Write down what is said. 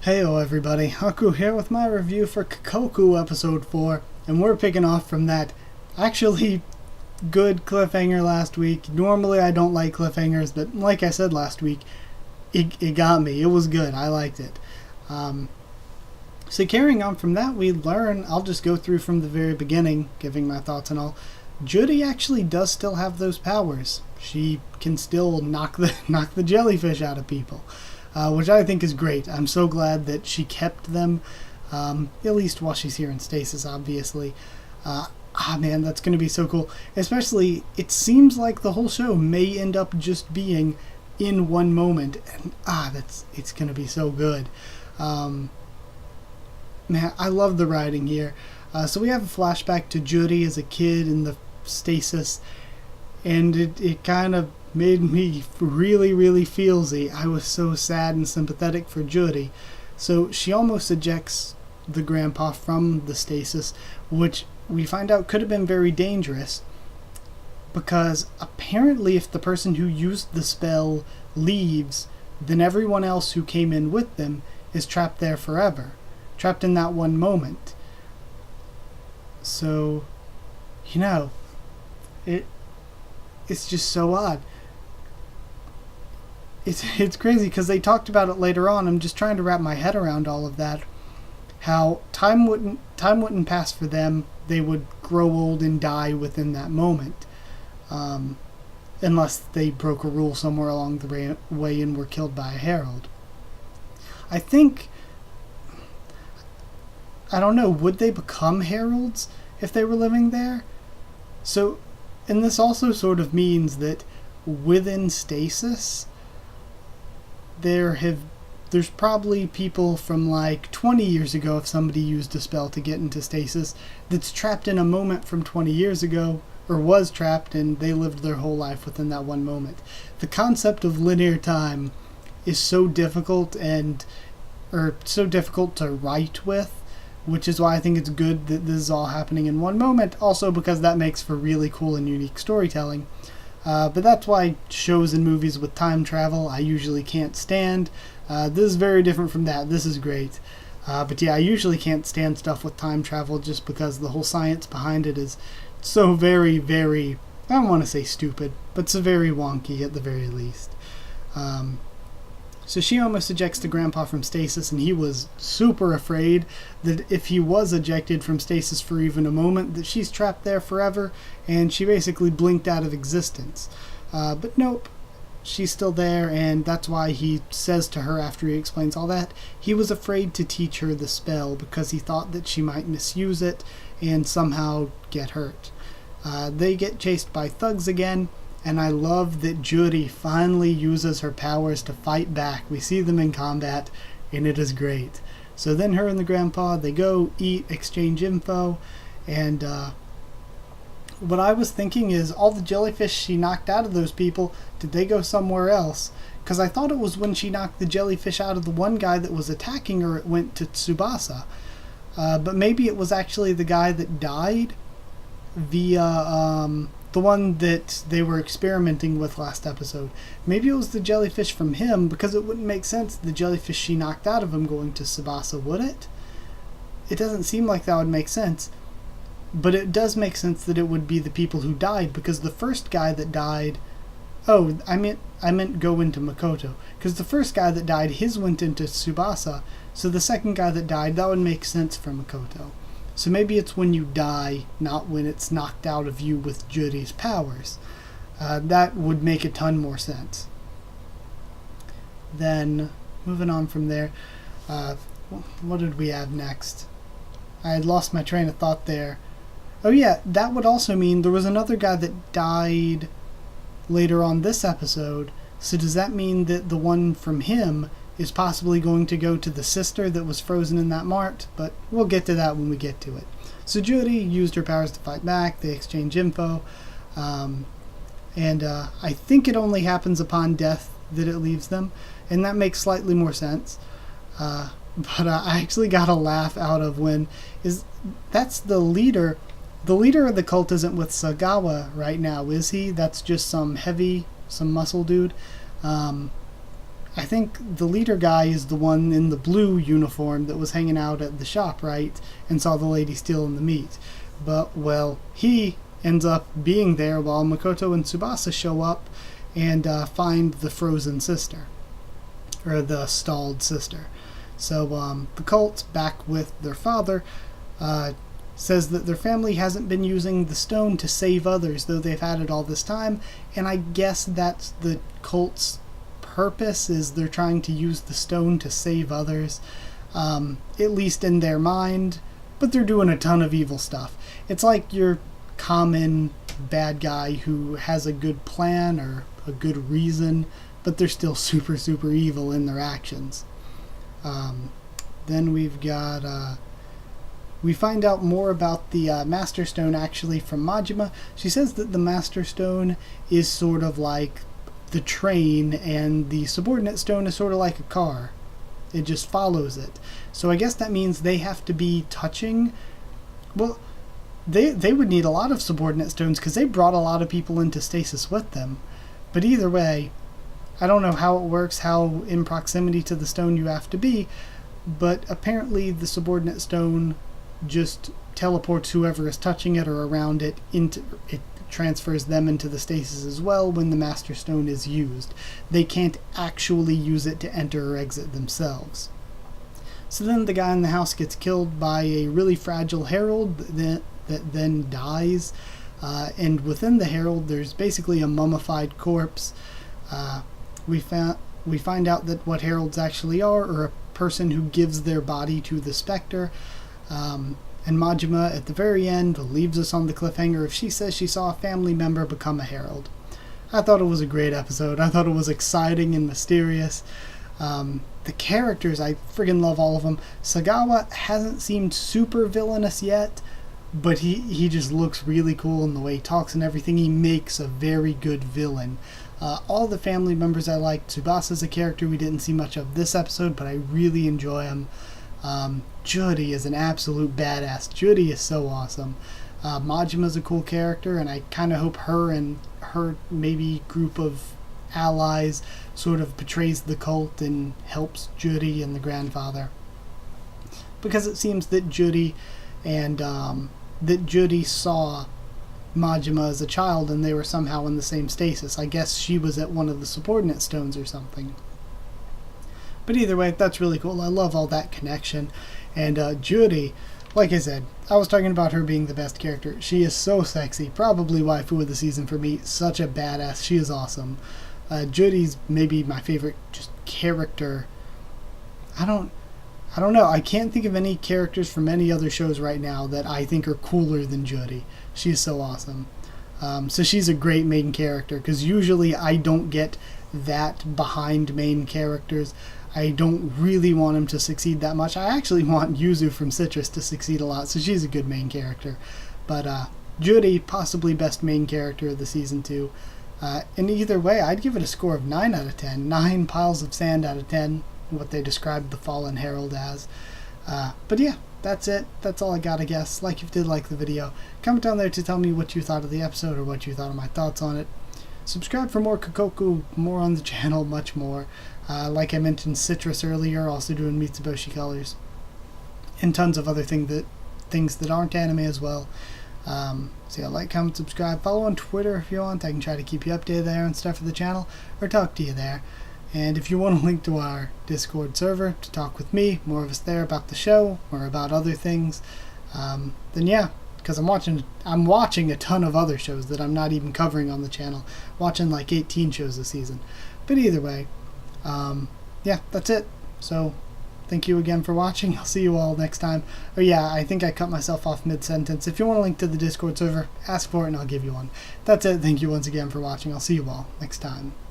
Heyo everybody, Haku here with my review for Kokkoku episode 4, and we're picking off from that actually good cliffhanger last week. Normally I don't like cliffhangers, but like I said last week, it got me. It was good. I liked it. So carrying on from that, we learn, I'll just go through from the very beginning, giving my thoughts and all. Juri actually does still have those powers. She can still knock the jellyfish out of people. Which I think is great. I'm so glad that she kept them, at least while she's here in stasis, obviously. Man, that's going to be so cool. Especially, it seems like the whole show may end up just being in one moment. And, it's going to be so good. Man, I love the writing here. So we have a flashback to Juri as a kid in the stasis. And it kind of made me really, really feelsy. I was so sad and sympathetic for Juri. So she almost ejects the grandpa from the stasis, which we find out could have been very dangerous, because apparently if the person who used the spell leaves, then everyone else who came in with them is trapped there forever. Trapped in that one moment. So, it's just so odd. It's crazy because they talked about it later on. I'm just trying to wrap my head around all of that. How time wouldn't pass for them. They would grow old and die within that moment, unless they broke a rule somewhere along the way and were killed by a herald. I don't know. Would they become heralds if they were living there? So, and this also sort of means that within stasis, there's probably people from like 20 years ago, if somebody used a spell to get into stasis, that's trapped in a moment from 20 years ago, or was trapped, and they lived their whole life within that one moment. The concept of linear time is so difficult to write with, which is why I think it's good that this is all happening in one moment, also because that makes for really cool and unique storytelling. But that's why shows and movies with time travel I usually can't stand. This is very different from that. This is great. But yeah, I usually can't stand stuff with time travel just because the whole science behind it is so very, very, I don't want to say stupid, but it's very wonky at the very least. So she almost ejects the grandpa from stasis, and he was super afraid that if he was ejected from stasis for even a moment, that she's trapped there forever, and she basically blinked out of existence. But nope, she's still there, and that's why he says to her after he explains all that, he was afraid to teach her the spell because he thought that she might misuse it and somehow get hurt. They get chased by thugs again, and I love that Juri finally uses her powers to fight back. We see them in combat, and it is great. So then her and the grandpa, they go, eat, exchange info, and what I was thinking is all the jellyfish she knocked out of those people, did they go somewhere else? Because I thought it was when she knocked the jellyfish out of the one guy that was attacking her, it went to Tsubasa. But maybe it was actually the guy that died via the one that they were experimenting with last episode. Maybe it was the jellyfish from him, because it wouldn't make sense the jellyfish she knocked out of him going to Tsubasa, would it? It doesn't seem like that would make sense. But it does make sense that it would be the people who died, because the first guy that died... Oh, I meant go into Makoto. Because the first guy that died, his went into Tsubasa, so the second guy that died, that would make sense for Makoto. So maybe it's when you die, not when it's knocked out of you with Juri's powers. That would make a ton more sense. Then, moving on from there, what did we have next? I had lost my train of thought there. Oh yeah, that would also mean there was another guy that died later on this episode. So does that mean that the one from him is possibly going to go to the sister that was frozen in that mart? But we'll get to that when we get to it. So Juri used her powers to fight back. They exchange info. And I think it only happens upon death that it leaves them. And that makes slightly more sense. But I actually got a laugh out of that's the leader. The leader of the cult isn't with Sagawa right now, is he? That's just some muscle dude. I think the leader guy is the one in the blue uniform that was hanging out at the shop, right? And saw the lady stealing the meat. But, well, he ends up being there while Makoto and Tsubasa show up and find the frozen sister. Or the stalled sister. So the cult, back with their father, says that their family hasn't been using the stone to save others, though they've had it all this time. And I guess that's the cult's purpose, is they're trying to use the stone to save others, at least in their mind, but they're doing a ton of evil stuff. It's like your common bad guy who has a good plan or a good reason, but they're still super, super evil in their actions. Then we've got, we find out more about the Master Stone actually from Majima. She says that the Master Stone is sort of like the train, and the subordinate stone is sort of like a car. It just follows it. So I guess that means they have to be touching. Well, they would need a lot of subordinate stones because they brought a lot of people into stasis with them. But either way, I don't know how it works, how in proximity to the stone you have to be, but apparently the subordinate stone just teleports whoever is touching it or around it into it. Transfers them into the stasis as well when the Master Stone is used. They can't actually use it to enter or exit themselves. So then the guy in the house gets killed by a really fragile herald that then dies. And within the herald there's basically a mummified corpse. We find out that what heralds actually are a person who gives their body to the specter. And Majima, at the very end, leaves us on the cliffhanger if she says she saw a family member become a herald. I thought it was a great episode. I thought it was exciting and mysterious. The characters, I friggin' love all of them. Sagawa hasn't seemed super villainous yet, but he just looks really cool in the way he talks and everything. He makes a very good villain. All the family members I like. Tsubasa's a character we didn't see much of this episode, but I really enjoy him. Juri is an absolute badass. Juri is so awesome. Majima's a cool character, and I kind of hope her and her maybe group of allies sort of betrays the cult and helps Juri and the grandfather. Because it seems that Juri and that Juri saw Majima as a child and they were somehow in the same stasis. I guess she was at one of the subordinate stones or something. But either way, that's really cool. I love all that connection. And Juri, like I said, I was talking about her being the best character. She is so sexy. Probably waifu of the season for me. Such a badass. She is awesome. Juri's maybe my favorite just character. I don't know. I can't think of any characters from any other shows right now that I think are cooler than Juri. She's so awesome. So she's a great main character, because usually I don't get that behind main characters. I don't really want him to succeed that much. I actually want Yuzu from Citrus to succeed a lot, so she's a good main character. But Juri, possibly best main character of the season 2. And either way, I'd give it a score of 9 out of 10. 9 piles of sand out of 10, what they described the Fallen Herald as. But yeah, that's it. That's all I got, I guess. Like if you did like the video, comment down there to tell me what you thought of the episode or what you thought of my thoughts on it. Subscribe for more Kokkoku, more on the channel, much more. Like I mentioned, Citrus earlier, also doing Mitsuboshi colors. And tons of other things that aren't anime as well. So yeah, like, comment, subscribe. Follow on Twitter if you want. I can try to keep you updated there and stuff for the channel, or talk to you there. And if you want a link to our Discord server to talk with me, more of us there about the show or about other things, then yeah, because I'm watching a ton of other shows that I'm not even covering on the channel. Watching like 18 shows this season. But either way, yeah, that's it. So thank you again for watching. I'll see you all next time. Oh yeah, I think I cut myself off mid-sentence. If you want a link to the Discord server, ask for it and I'll give you one. That's it. Thank you once again for watching. I'll see you all next time.